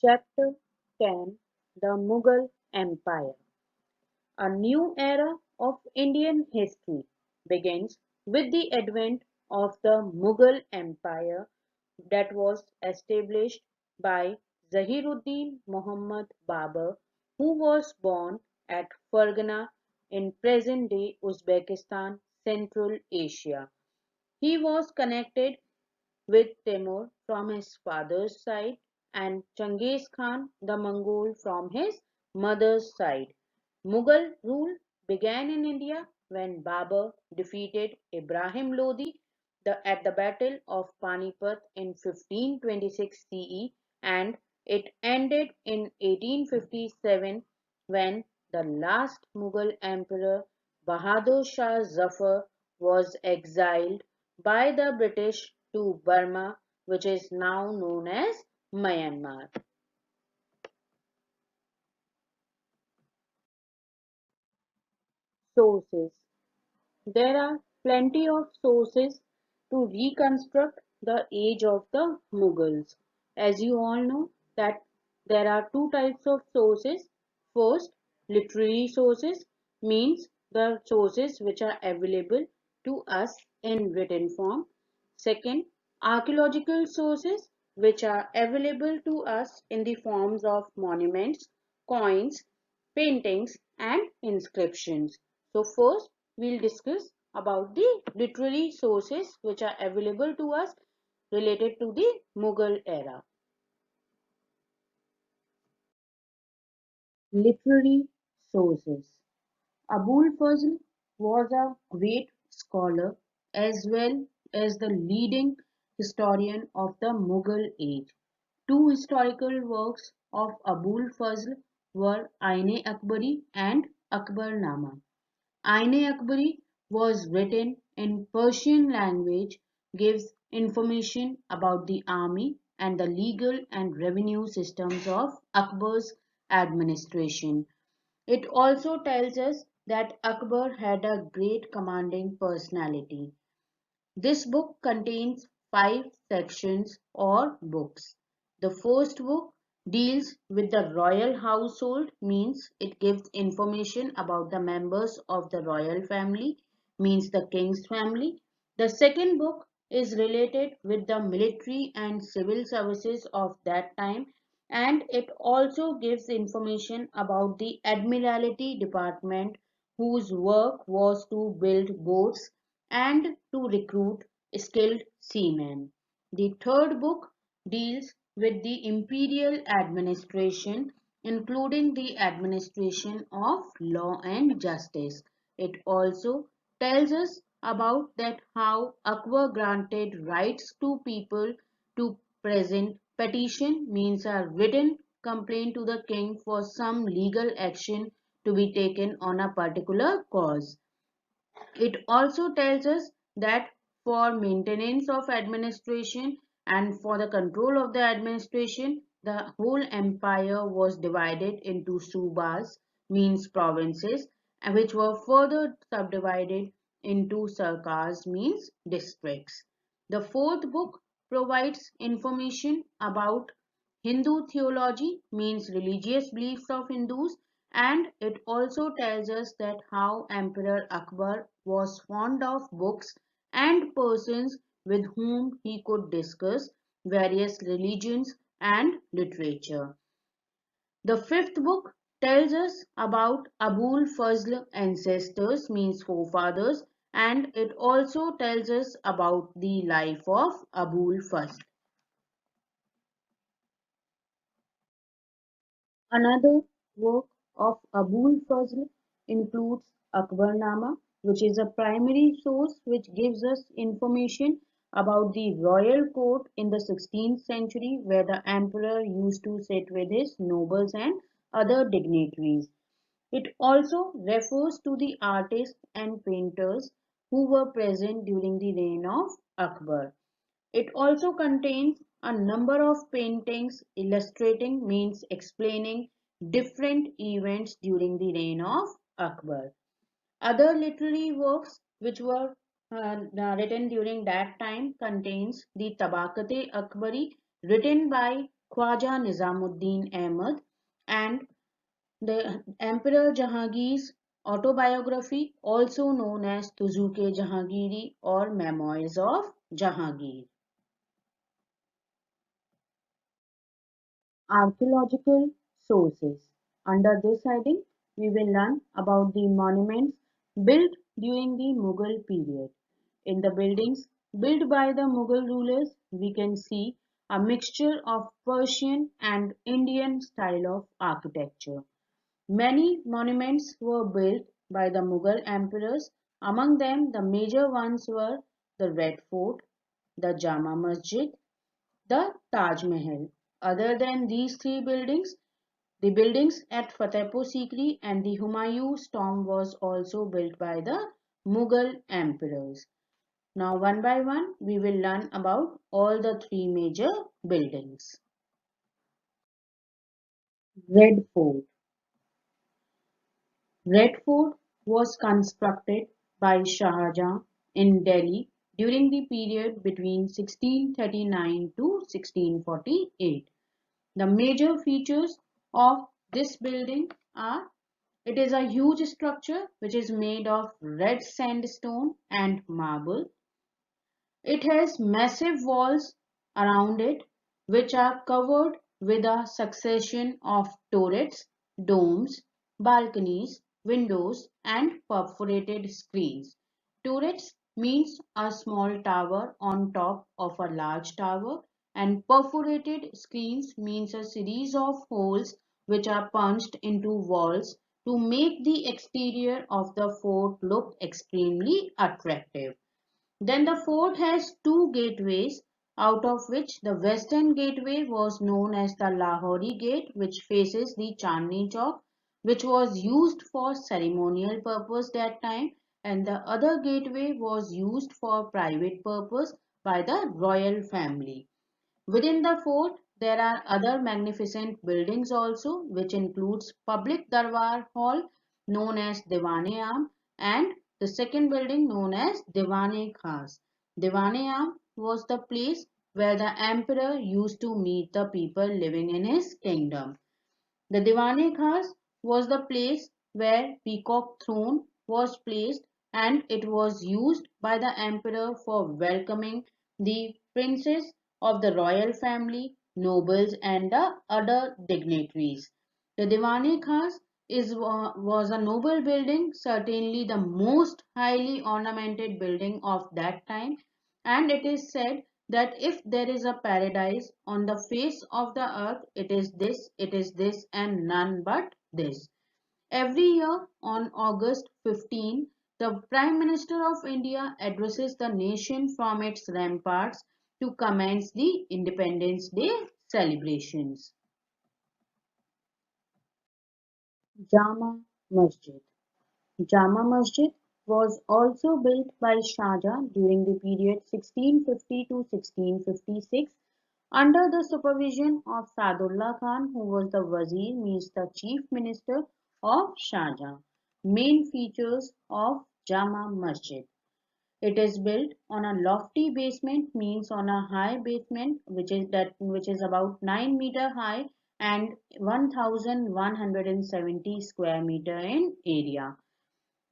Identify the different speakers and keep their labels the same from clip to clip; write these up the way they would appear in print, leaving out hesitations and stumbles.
Speaker 1: Chapter 10: The Mughal Empire. A new era of Indian history begins with the advent of the Mughal Empire that was established by Zahiruddin Muhammad Babur, who was born at Fergana in present-day Uzbekistan, Central Asia. He was connected with Timur from his father's side and Genghis Khan the Mongol from his mother's side. Mughal rule began in India when Babur defeated Ibrahim Lodi at the Battle of Panipat in 1526 CE, and it ended in 1857 when the last Mughal emperor Bahadur Shah Zafar was exiled by the British to Burma, which is now known as Myanmar. Sources. There are plenty of sources to reconstruct the age of the Mughals. As you all know that there are two types of sources. First, literary sources means the sources which are available to us in written form. Second, archaeological sources which are available to us in the forms of monuments, coins, paintings and inscriptions. So first we'll discuss about the literary sources which are available to us related to the Mughal era. Literary sources. Abul Fazl was a great scholar as well as the leading historian of the Mughal age. Two historical works of Abul Fazl were Aine-Akbari and Akbarnama. Aine-Akbari was written in Persian language, gives information about the army and the legal and revenue systems of Akbar's administration. It also tells us that Akbar had a great commanding personality. This book contains five sections or books. The first book deals with the royal household, means it gives information about the members of the royal family, means the king's family. The second book is related with the military and civil services of that time, and it also gives information about the admiralty department whose work was to build boats and to recruit skilled seamen. The third book deals with the imperial administration, including the administration of law and justice. It also tells us about that how Akbar granted rights to people to present petition, means a written complaint to the king for some legal action to be taken on a particular cause. It also tells us that for maintenance of administration and for the control of the administration, the whole empire was divided into subas, means provinces, and which were further subdivided into sarkars, means districts. The fourth book provides information about Hindu theology, means religious beliefs of Hindus, and it also tells us that how Emperor Akbar was fond of books and persons with whom he could discuss various religions and literature. The fifth book tells us about Abul Fazl ancestors, means forefathers, and it also tells us about the life of Abul Fazl. Another work of Abul Fazl includes Akbarnama, which is a primary source which gives us information about the royal court in the 16th century, where the emperor used to sit with his nobles and other dignitaries. It also refers to the artists and painters who were present during the reign of Akbar. It also contains a number of paintings illustrating, means explaining different events during the reign of Akbar. Other literary works which were written during that time contains the Tabaqat-e Akbari, written by Khwaja Nizamuddin Ahmad, and the Emperor Jahangir's autobiography, also known as Tuzuke Jahangiri or Memoirs of Jahangir. Archaeological sources. Under this heading, we will learn about the monuments built during the Mughal period. In the buildings built by the Mughal rulers, we can see a mixture of Persian and Indian style of architecture. Many monuments were built by the Mughal emperors. Among them, the major ones were the Red Fort, the Jama Masjid, the Taj Mahal. Other than these three buildings, the buildings at Fatehpur Sikri and the Humayun tomb was also built by the Mughal emperors. Now, one by one, we will learn about all the three major buildings. Red Fort. Red Fort was constructed by Shah Jahan in Delhi during the period between 1639 to 1648. The major features of this building are: it is a huge structure which is made of red sandstone and marble. It has massive walls around it which are covered with a succession of turrets, domes, balconies, windows and perforated screens. Turrets means a small tower on top of a large tower, and perforated screens means a series of holes which are punched into walls to make the exterior of the fort look extremely attractive. Then the fort has two gateways, out of which the western gateway was known as the Lahori Gate, which faces the Chandni Chowk, which was used for ceremonial purpose that time, and the other gateway was used for private purpose by the royal family. Within the fort, there are other magnificent buildings also, which includes public Darbar Hall known as Diwan-e-Am, and the second building known as Diwan-e-Khas. Diwan-e-Am was the place where the emperor used to meet the people living in his kingdom. The Diwan-e-Khas was the place where Peacock Throne was placed, and it was used by the emperor for welcoming the princes of the royal family, nobles and the other dignitaries. The Diwan-e-Khas was a noble building, certainly the most highly ornamented building of that time, and it is said that if there is a paradise on the face of the earth, it is this, and none but this. Every year on August 15, the Prime Minister of India addresses the nation from its ramparts to commence the Independence Day celebrations. Jama Masjid. Jama Masjid was also built by Shah Jahan during the period 1650 to 1656 under the supervision of Sadullah Khan, who was the Wazir, means the Chief Minister of Shah Jahan. Main features of Jama Masjid. It is built on a lofty basement, means on a high basement which is about 9 meter high and 1170 square meter in area.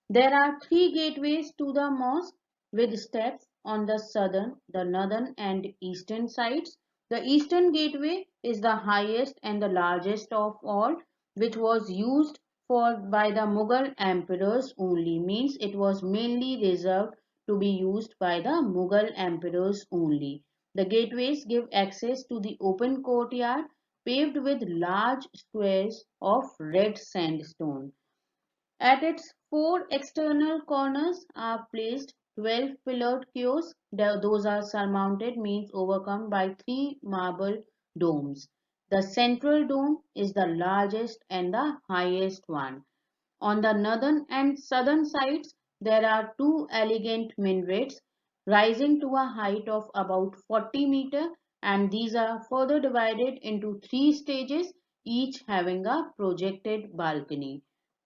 Speaker 1: There are three gateways to the mosque with steps on the southern, the northern and eastern sides. The eastern gateway is the highest and the largest of all, which was used for by the Mughal emperors only, means it was mainly reserved to be used by the Mughal emperors only. The gateways give access to the open courtyard paved with large squares of red sandstone. At its four external corners are placed 12 pillared kiosks. Those are surmounted, means overcome by three marble domes. The central dome is the largest and the highest one. On the northern and southern sides, there are two elegant minarets rising to a height of about 40 meters, and these are further divided into three stages, each having a projected balcony.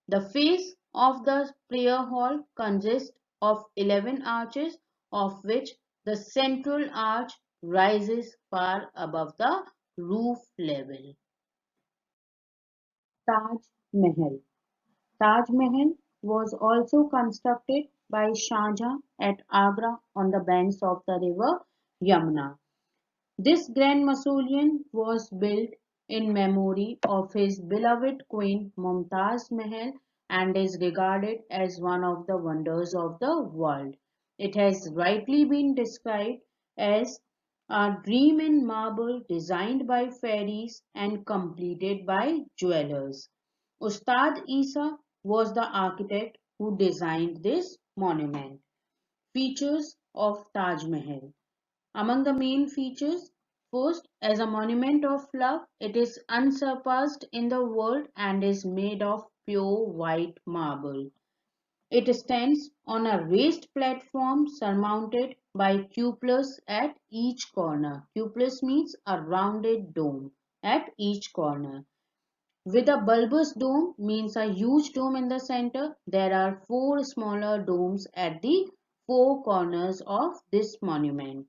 Speaker 1: The face of the prayer hall consists of 11 arches, of which the central arch rises far above the roof level. Taj Mahal. Taj Mahal was also constructed by Shah Jahan at Agra on the banks of the river Yamuna. This grand mausoleum was built in memory of his beloved Queen Mumtaz Mahal and is regarded as one of the wonders of the world. It has rightly been described as a dream in marble designed by fairies and completed by jewelers. Ustad Isa was the architect who designed this monument. Features of Taj Mahal. Among the main features, first, as a monument of love, it is unsurpassed in the world and is made of pure white marble. It stands on a raised platform surmounted by cupolas at each corner. Cupolas means a rounded dome at each corner. With a bulbous dome means a huge dome in the center. There are four smaller domes at the four corners of this monument.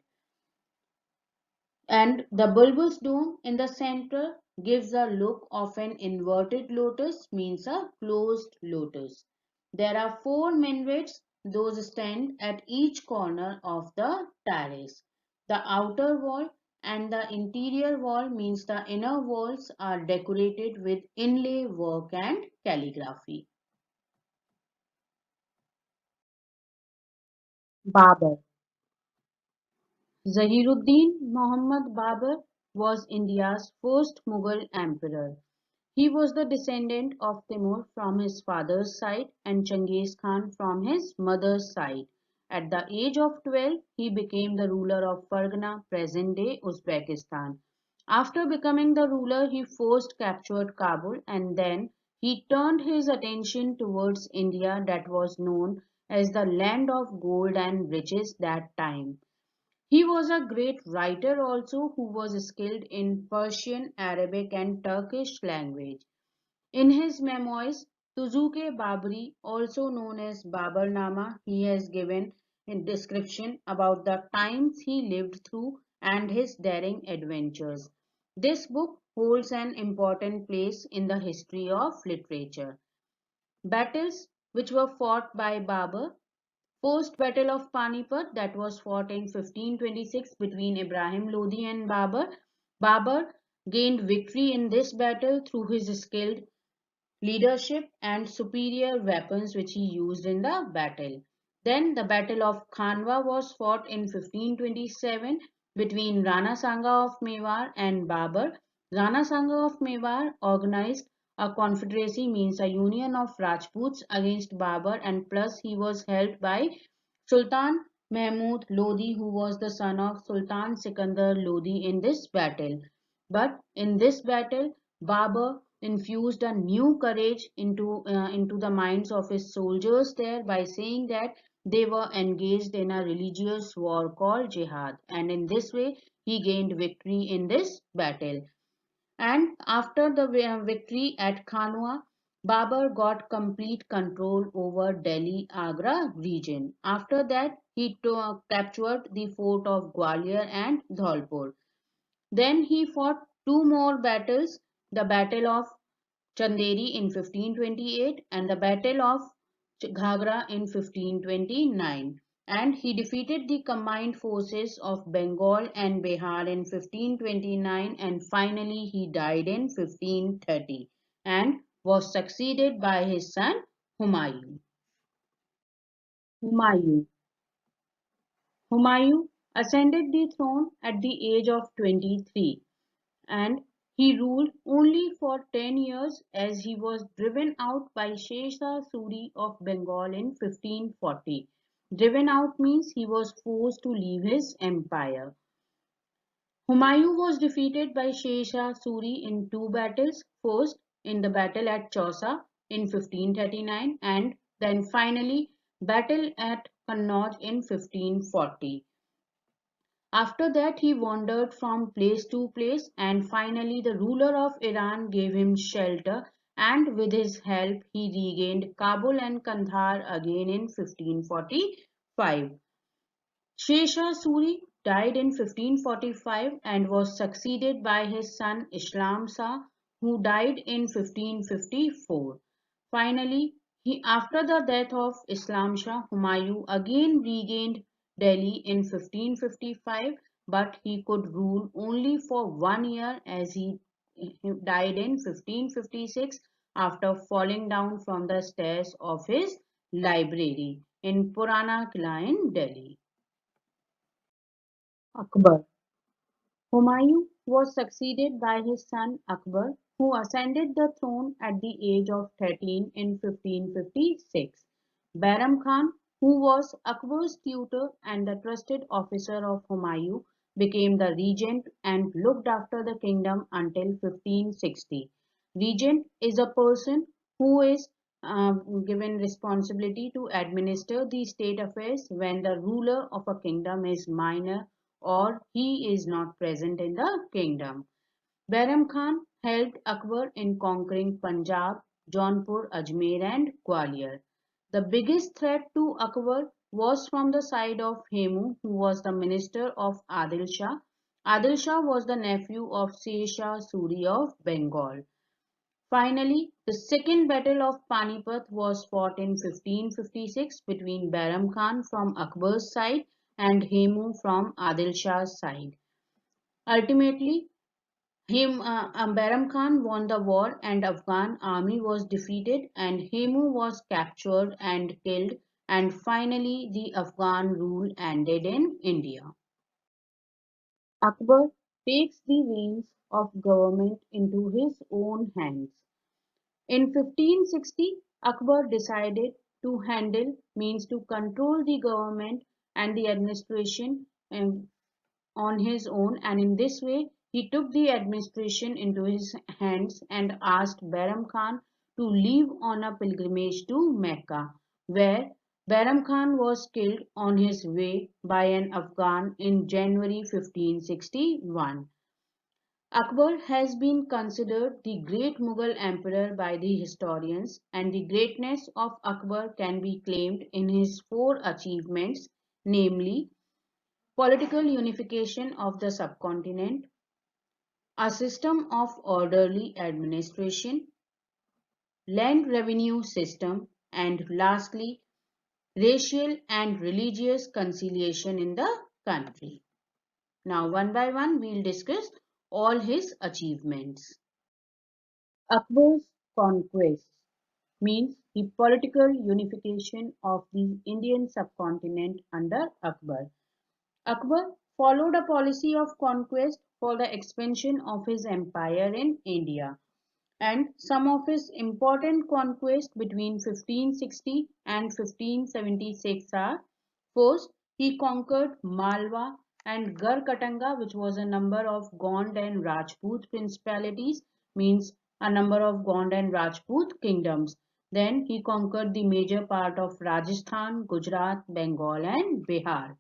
Speaker 1: And the bulbous dome in the center gives a look of an inverted lotus, means a closed lotus. There are four minarets, those stand at each corner of the terrace. The outer wall and the interior wall means the inner walls are decorated with inlay work and calligraphy. Babur. Zahiruddin Muhammad Babur was India's first Mughal emperor. He was the descendant of Timur from his father's side and Genghis Khan from his mother's side. At the age of 12, he became the ruler of Fargana, present-day Uzbekistan. After becoming the ruler, he first captured Kabul and then he turned his attention towards India that was known as the land of gold and riches that time. He was a great writer also who was skilled in Persian, Arabic and Turkish language. In his memoirs, Tuzuke Babri, also known as Babarnama, he has given a description about the times he lived through and his daring adventures. This book holds an important place in the history of literature. Battles which were fought by Babur. First Battle of Panipat that was fought in 1526 between Ibrahim Lodi and Babur. Babur gained victory in this battle through his skilled leadership and superior weapons which he used in the battle. Then the Battle of Khanwa was fought in 1527 between Rana Sanga of Mewar and Babur. Rana Sanga of Mewar organized a confederacy, means a union of Rajputs against Babur, and plus he was helped by Sultan Mahmud Lodi, who was the son of Sultan Sikandar Lodi in this battle. But in this battle, Babur infused a new courage into the minds of his soldiers there by saying that they were engaged in a religious war called jihad, and in this way he gained victory in this battle. And after the victory at Khanwa, Babur got complete control over Delhi Agra region. After that, he captured the fort of Gwalior and Dholpur. Then he fought two more battles, the Battle of Chanderi in 1528 and the Battle of Ghagra in 1529, and he defeated the combined forces of Bengal and Bihar in 1529, and finally he died in 1530 and was succeeded by his son Humayun. Humayun. Humayun ascended the throne at the age of 23 and he ruled only for 10 years as he was driven out by Shesha Suri of Bengal in 1540. Driven out means he was forced to leave his empire. Humayun was defeated by Shesha Suri in two battles, first in the battle at Chausa in 1539 and then finally battle at Kannauj in 1540. After that, he wandered from place to place, and finally, the ruler of Iran gave him shelter, and with his help, he regained Kabul and Kandahar again in 1545. Shesha Suri died in 1545 and was succeeded by his son Islam Shah, who died in 1554. Finally, after the death of Islam Shah, Humayun again regained Delhi in 1555, but he could rule only for 1 year as he died in 1556 after falling down from the stairs of his library in Purana Kila in Delhi. Akbar. Humayun was succeeded by his son Akbar, who ascended the throne at the age of 13 in 1556. Bairam Khan, who was Akbar's tutor and the trusted officer of Humayun, became the regent and looked after the kingdom until 1560. Regent is a person who is given responsibility to administer the state affairs when the ruler of a kingdom is minor or he is not present in the kingdom. Bairam Khan helped Akbar in conquering Punjab, Jaunpur, Ajmer and Gwalior. The biggest threat to Akbar was from the side of Hemu, who was the minister of Adil Shah. Adil Shah was the nephew of Sher Shah Suri of Bengal. Finally, the Second Battle of Panipat was fought in 1556 between Bairam Khan from Akbar's side and Hemu from Adil Shah's side. Ultimately, Bairam Khan won the war and Afghan army was defeated and Hemu was captured and killed, and finally the Afghan rule ended in India. Akbar takes the reins of government into his own hands. In 1560, Akbar decided to handle means to control the government and the administration on his own, and in this way he took the administration into his hands and asked Bairam Khan to leave on a pilgrimage to Mecca, where Bairam Khan was killed on his way by an Afghan in January 1561. Akbar has been considered the great Mughal emperor by the historians, and the greatness of Akbar can be claimed in his four achievements, namely political unification of the subcontinent, a system of orderly administration, land revenue system, and lastly, racial and religious conciliation in the country. Now, one by one, we'll discuss all his achievements. Akbar's conquest means the political unification of the Indian subcontinent under Akbar. Akbar followed a policy of conquest for the expansion of his empire in India, and some of his important conquests between 1560 and 1576 are: first, he conquered Malwa and Garkatanga, which was a number of Gond and Rajput principalities, means a number of Gond and Rajput kingdoms. Then he conquered the major part of Rajasthan, Gujarat, Bengal and Bihar.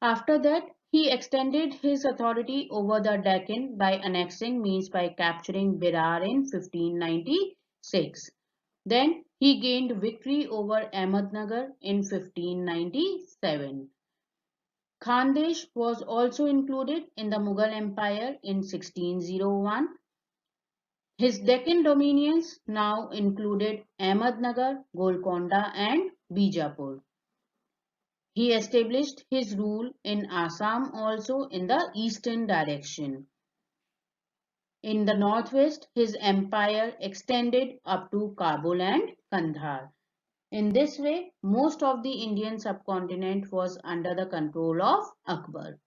Speaker 1: After that, he extended his authority over the Deccan by annexing, means by capturing Berar in 1596. Then he gained victory over Ahmednagar in 1597. Khandesh was also included in the Mughal Empire in 1601. His Deccan dominions now included Ahmednagar, Golconda and Bijapur. He established his rule in Assam also in the eastern direction. In the northwest, his empire extended up to Kabul and Kandahar. In this way, most of the Indian subcontinent was under the control of Akbar.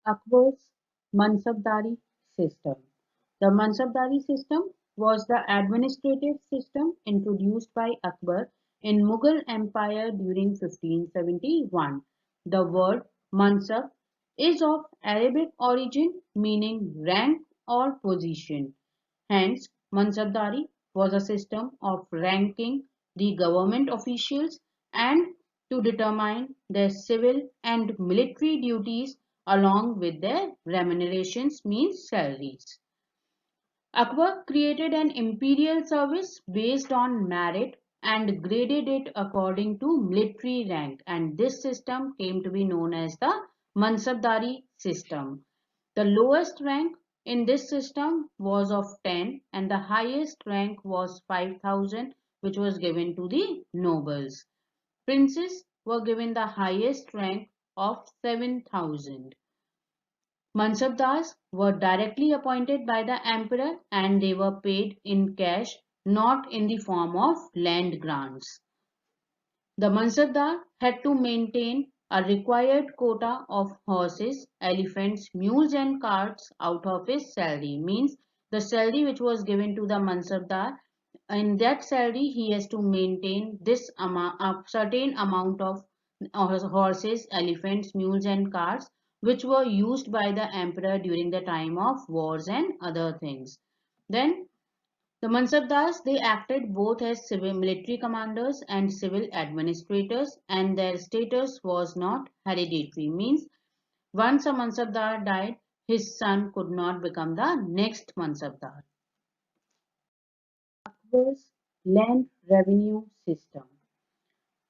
Speaker 1: Akbar's Mansabdari system. The Mansabdari system was the administrative system introduced by Akbar in Mughal Empire during 1571. The word Mansab is of Arabic origin meaning rank or position. Hence, Mansabdari was a system of ranking the government officials and to determine their civil and military duties along with their remunerations, means salaries. Akbar created an imperial service based on merit and graded it according to military rank, and this system came to be known as the Mansabdari system. The lowest rank in this system was of 10 and the highest rank was 5,000, which was given to the nobles. Princes were given the highest rank of 7,000. Mansabdars were directly appointed by the emperor and they were paid in cash, not in the form of land grants. The Mansabdar had to maintain a required quota of horses, elephants, mules and carts out of his salary. Means the salary which was given to the Mansabdar, in that salary he has to maintain this amount, a certain amount of horses, elephants, mules and carts which were used by the emperor during the time of wars and other things. Then the Mansabdars, they acted both as civil military commanders and civil administrators, and their status was not hereditary. Means once a Mansabdar died, his son could not become the next Mansabdar. Akbar's land revenue system.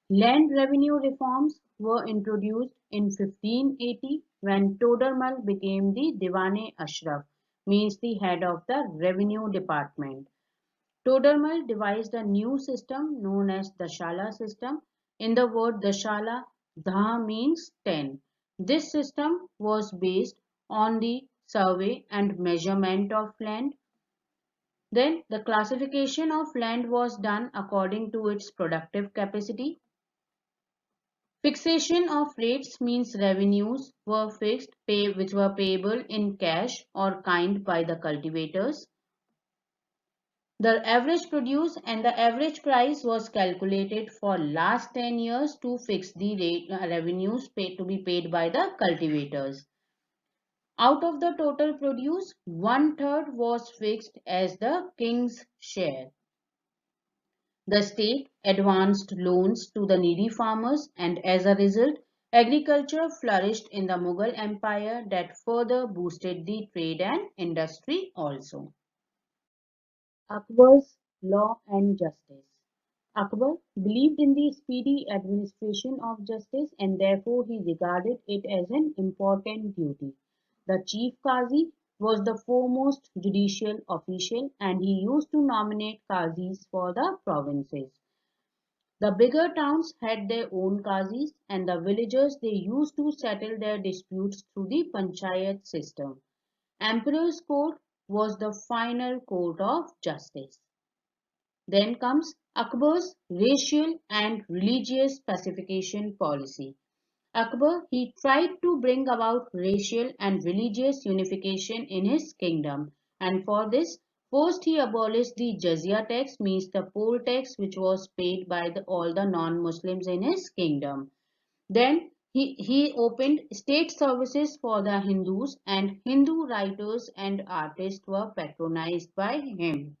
Speaker 1: Land revenue reforms were introduced in 1580 when Todermal became the Diwan-e Ashraf, means the head of the revenue department. Todermal devised a new system known as Dashala system. In the word Dashala, Dha means 10. This system was based on the survey and measurement of land. Then the classification of land was done according to its productive capacity. Fixation of rates means revenues were fixed, which were payable in cash or kind by the cultivators. The average produce and the average price was calculated for last 10 years to fix the revenues paid to be paid by the cultivators. Out of the total produce, one third was fixed as the king's share. The state advanced loans to the needy farmers and as a result, agriculture flourished in the Mughal Empire that further boosted the trade and industry also. Akbar's law and justice. Akbar believed in the speedy administration of justice and therefore he regarded it as an important duty. The chief Qazi was the foremost judicial official and he used to nominate Qazis for the provinces. The bigger towns had their own Qazis and the villagers they used to settle their disputes through the panchayat system. Emperor's court was the final court of justice. Then comes Akbar's racial and religious pacification policy. Akbar, he tried to bring about racial and religious unification in his kingdom, and for this, first he abolished the jizya tax, means the poll tax which was paid by all the non-Muslims in his kingdom. Then he opened state services for the Hindus and Hindu writers and artists were patronized by him.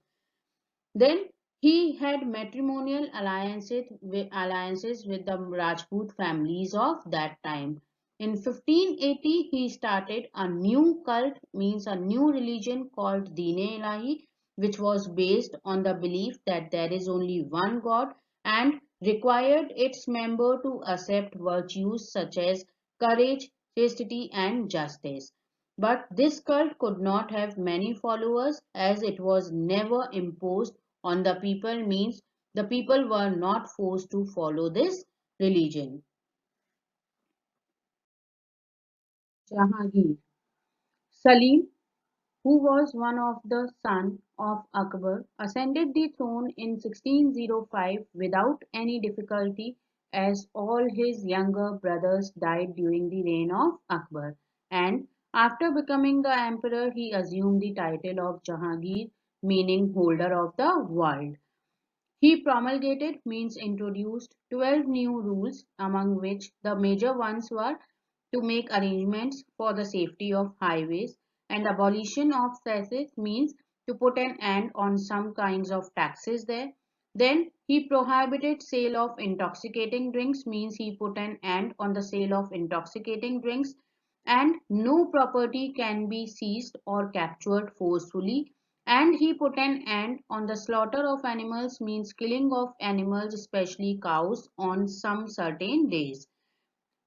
Speaker 1: Then he had matrimonial alliances with the Rajput families of that time. In 1580, he started a new cult, means a new religion called Deen-e-Ilahi, which was based on the belief that there is only one God and required its member to accept virtues such as courage, chastity and justice. But this cult could not have many followers as it was never imposed on the people, means the people were not forced to follow this religion. Jahangir. Salim, who was one of the sons of Akbar, ascended the throne in 1605 without any difficulty as all his younger brothers died during the reign of Akbar. And after becoming the emperor, he assumed the title of Jahangir, meaning holder of the world. He promulgated, means introduced, 12 new rules, among which the major ones were to make arrangements for the safety of highways and abolition of cesses, means to put an end on some kinds of taxes there. Then he prohibited sale of intoxicating drinks, means he put an end on the sale of intoxicating drinks, and no property can be seized or captured forcefully, And he put an end on the slaughter of animals, means killing of animals, especially cows, on some certain days.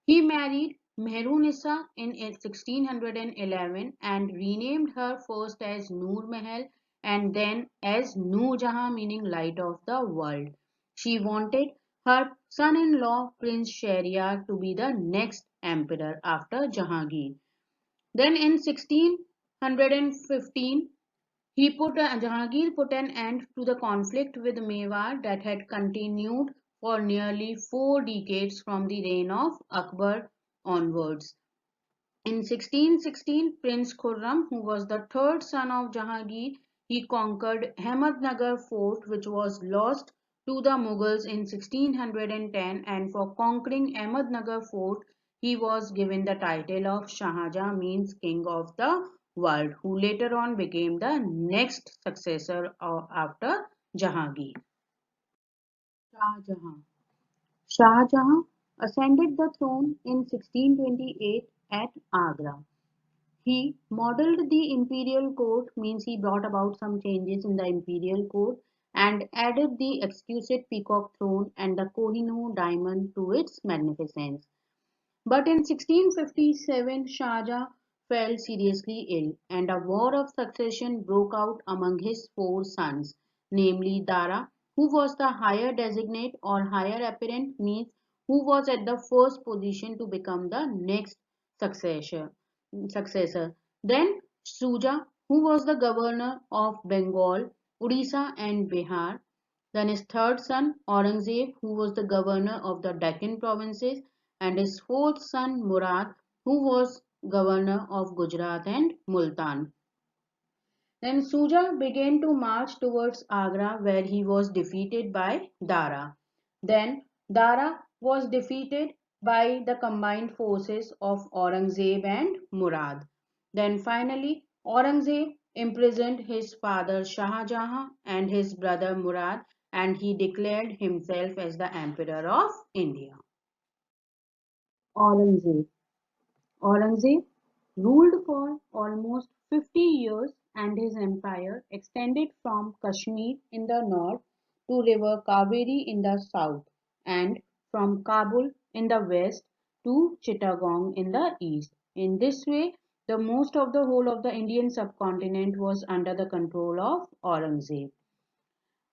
Speaker 1: He married Mehrunissa in 1611 and renamed her first as Noor Mahal and then as Noor Jahan, meaning light of the world. She wanted her son-in-law Prince Shahryar to be the next emperor after Jahangir. Then in 1615 Jahangir put an end to the conflict with Mewar that had continued for nearly 4 decades from the reign of Akbar onwards. In 1616, Prince Khurram, who was the third son of Jahangir, he conquered Ahmednagar fort, which was lost to the Mughals in 1610, and for conquering Ahmednagar fort, he was given the title of Shahjahan, means King of the World, who later on became the next successor after Jahangir. Shah Jahan. Shah Jahan ascended the throne in 1628 at Agra. He modeled the imperial court, means he brought about some changes in the imperial court and added the exquisite peacock throne and the Kohinoor diamond to its magnificence. But in 1657, Shah Jahan fell seriously ill and a war of succession broke out among his 4 sons, namely Dara, who was the higher designate or higher apparent, means who was at the first position to become the next successor. Then Suja, who was the governor of Bengal, Odisha and Bihar. Then his third son Aurangzeb, who was the governor of the Deccan provinces, and his fourth son Murad, who was governor of Gujarat and Multan. Then Suja began to march towards Agra, where he was defeated by Dara. Then Dara was defeated by the combined forces of Aurangzeb and Murad. Then finally Aurangzeb imprisoned his father Shah Jahan and his brother Murad, and he declared himself as the emperor of India. Aurangzeb. Aurangzeb ruled for almost 50 years and his empire extended from Kashmir in the north to river Kaveri in the south and from Kabul in the west to Chittagong in the east. In this way, the most of the whole of the Indian subcontinent was under the control of Aurangzeb.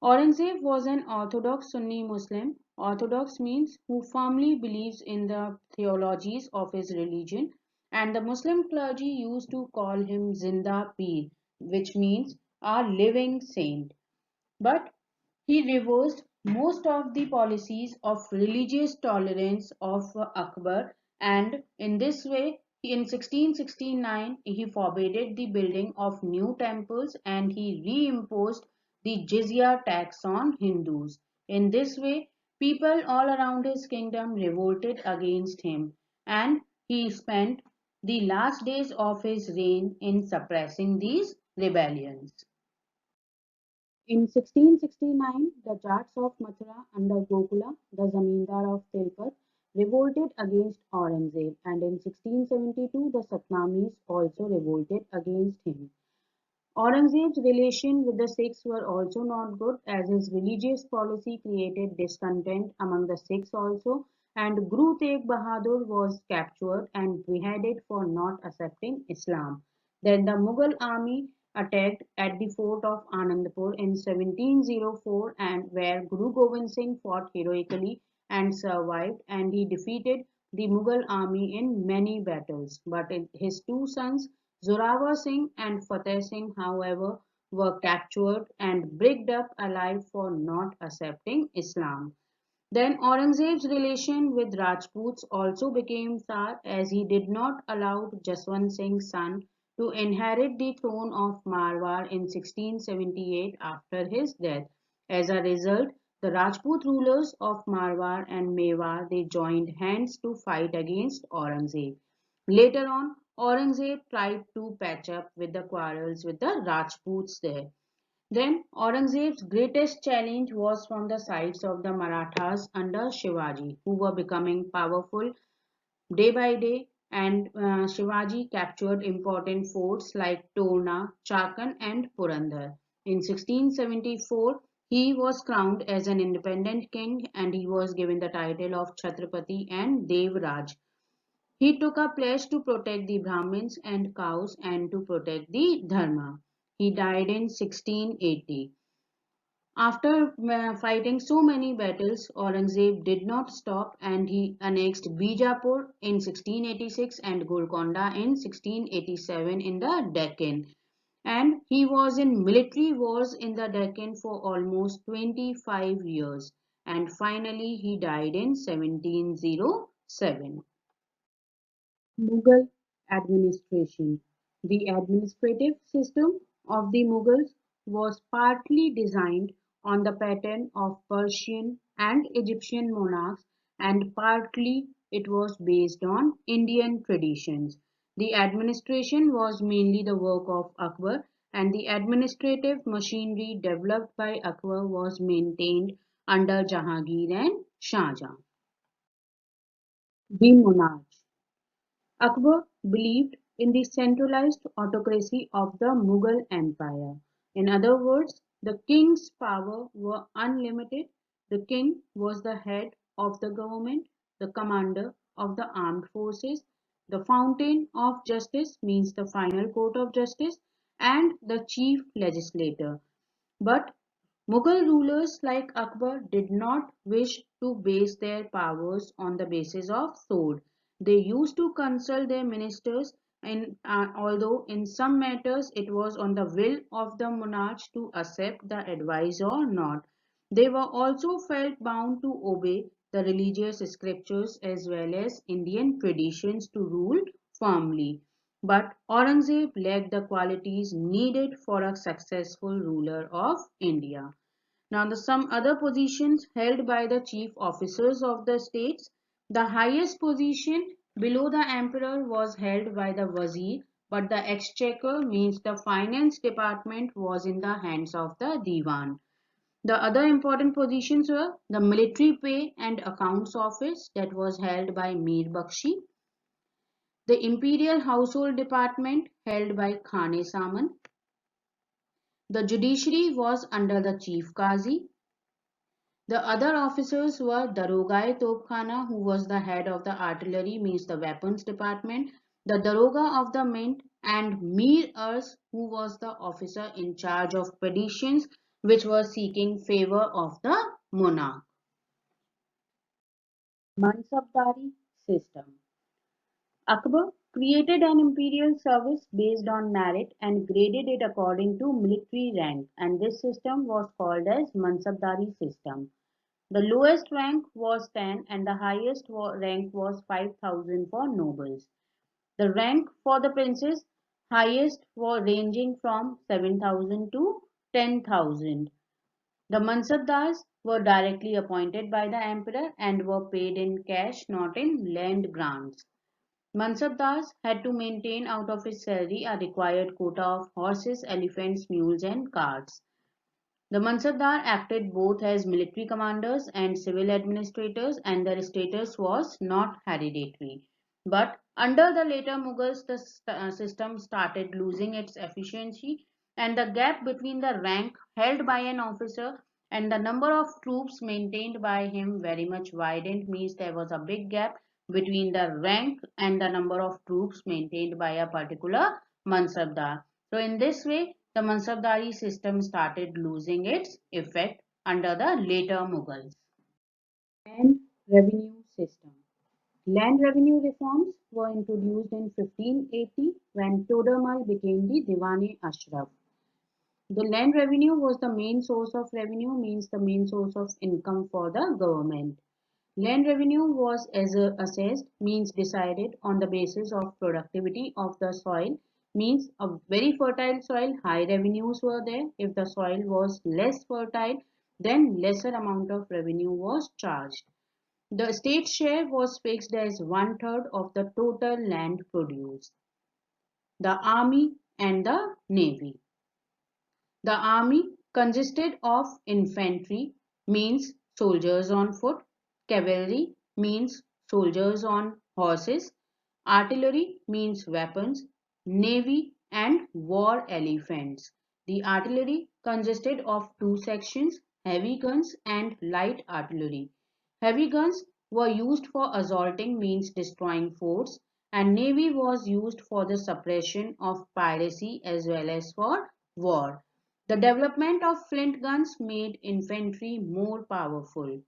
Speaker 1: Aurangzeb was an orthodox Sunni Muslim. Orthodox means who firmly believes in the theologies of his religion, and the Muslim clergy used to call him Zinda Pir, which means a living saint. But he reversed most of the policies of religious tolerance of Akbar, and in this way in 1669 he forbade the building of new temples and he reimposed the jizya tax on Hindus. In this way, people all around his kingdom revolted against him, and he spent the last days of his reign in suppressing these rebellions. In 1669, the Jats of Mathura under Gokula, the Zamindar of Tilpat, revolted against Aurangzeb, and in 1672 the Satnamis also revolted against him. Aurangzeb's relations with the Sikhs were also not good, as his religious policy created discontent among the Sikhs also, and Guru Tegh Bahadur was captured and beheaded for not accepting Islam. Then the Mughal army attacked at the fort of Anandpur in 1704 and where Guru Gobind Singh fought heroically and survived, and he defeated the Mughal army in many battles. But his 2 sons Zorawar Singh and Fateh Singh, however, were captured and bricked up alive for not accepting Islam. Then Aurangzeb's relation with Rajputs also became sour as he did not allow Jaswant Singh's son to inherit the throne of Marwar in 1678 after his death. As a result, the Rajput rulers of Marwar and Mewar they joined hands to fight against Aurangzeb. Later on, Aurangzeb tried to patch up with the quarrels with the Rajputs there. Then Aurangzeb's greatest challenge was from the sides of the Marathas under Shivaji, who were becoming powerful day by day. and Shivaji captured important forts like Torna, Chakan and Purandar. In 1674, he was crowned as an independent king and he was given the title of Chhatrapati and Devraj. He took a pledge to protect the Brahmins and cows and to protect the Dharma. He died in 1680. After fighting so many battles, Aurangzeb did not stop and he annexed Bijapur in 1686 and Golconda in 1687 in the Deccan. And he was in military wars in the Deccan for almost 25 years. And finally, he died in 1707. Mughal administration. The administrative system of the Mughals was partly designed on the pattern of Persian and Egyptian monarchs and partly it was based on Indian traditions. The administration was mainly the work of Akbar and the administrative machinery developed by Akbar was maintained under Jahangir and Shah Jahan. The monarch. Akbar believed in the centralized autocracy of the Mughal Empire. In other words, the king's power were unlimited. The king was the head of the government, the commander of the armed forces, the fountain of justice means the final court of justice, and the chief legislator. But Mughal rulers like Akbar did not wish to base their powers on the basis of sword. They used to consult their ministers and although in some matters it was on the will of the monarch to accept the advice or not. They were also felt bound to obey the religious scriptures as well as Indian traditions to rule firmly. But Aurangzeb lacked the qualities needed for a successful ruler of India. Now, some other positions held by the chief officers of the states. The highest position below the emperor was held by the wazir, but the exchequer means the finance department was in the hands of the diwan. The other important positions were the military pay and accounts office that was held by Mir Bakshi, the imperial household department held by Khane Saman, the judiciary was under the chief qazi. The other officers were Darogai Topkhana, who was the head of the artillery, means the weapons department, the Daroga of the Mint, and Mir Urs, who was the officer in charge of petitions which were seeking favor of the monarch. Mansabdari system. Akbar created an imperial service based on merit and graded it according to military rank, and this system was called as Mansabdari system. The lowest rank was 10 and the highest rank was 5,000 for nobles. The rank for the princes highest were ranging from 7,000 to 10,000. The Mansabdars were directly appointed by the emperor and were paid in cash, not in land grants. Mansabdars had to maintain out of his salary a required quota of horses, elephants, mules and carts. The Mansabdar acted both as military commanders and civil administrators and their status was not hereditary. But under the later Mughals, the system started losing its efficiency and the gap between the rank held by an officer and the number of troops maintained by him very much widened, means there was a big gap between the rank and the number of troops maintained by a particular Mansabdar. So in this way, the Mansabdari system started losing its effect under the later Mughals. Land revenue system. Land revenue reforms were introduced in 1580 when Todermal became the Diwan-e-Ashraf. The land revenue was the main source of revenue, means the main source of income for the government. Land revenue was assessed, means decided on the basis of productivity of the soil, means a very fertile soil, high revenues were there. If the soil was less fertile, then lesser amount of revenue was charged. The state share was fixed as one-third of the total land produce. The army and the navy. The army consisted of infantry, means soldiers on foot, cavalry, means soldiers on horses, Artillery means weapons, navy and war elephants. The artillery consisted of two sections, heavy guns and light artillery. Heavy guns were used for assaulting means destroying forts, and navy was used for the suppression of piracy as well as for war. The development of flint guns made infantry more powerful.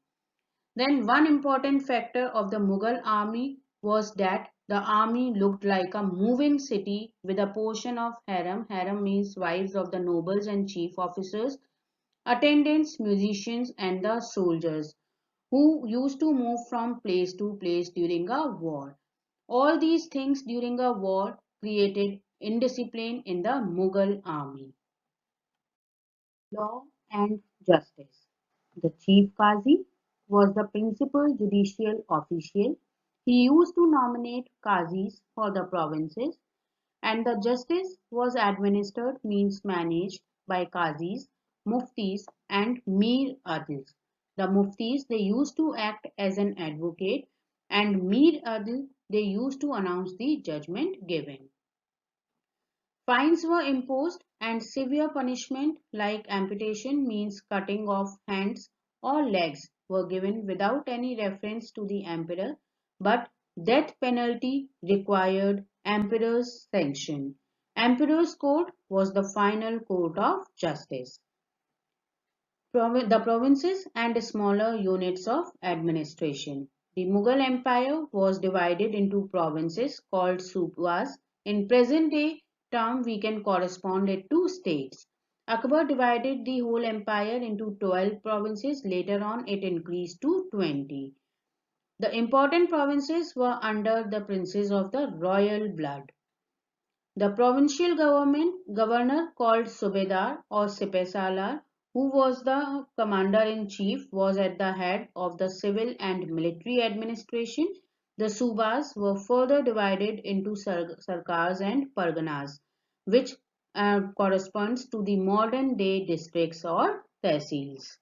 Speaker 1: Then one important factor of the Mughal army was that the army looked like a moving city with a portion of harem. Harem means wives of the nobles and chief officers, attendants, musicians and the soldiers who used to move from place to place during a war. All these things during a war created indiscipline in the Mughal army. Law and justice. The chief Qazi was the principal judicial official. He used to nominate Qazis for the provinces, and the justice was administered means managed by Qazis, Muftis and Mir Adils. The Muftis they used to act as an advocate, and Mir Adil they used to announce the judgment given. Fines were imposed and severe punishment like amputation means cutting off hands or legs were given without any reference to the emperor, but death penalty required emperor's sanction. Emperor's court was the final court of justice. The provinces and smaller units of administration. The Mughal Empire was divided into provinces called subas. In present day term, we can correspond it to states. Akbar divided the whole empire into 12 provinces. Later on, it increased to 20. The important provinces were under the princes of the royal blood. The provincial governor called Subedar or Sipesalar, who was the commander-in-chief, was at the head of the civil and military administration. The subas were further divided into sarkars and parganas, which corresponds to the modern-day districts or tehsils.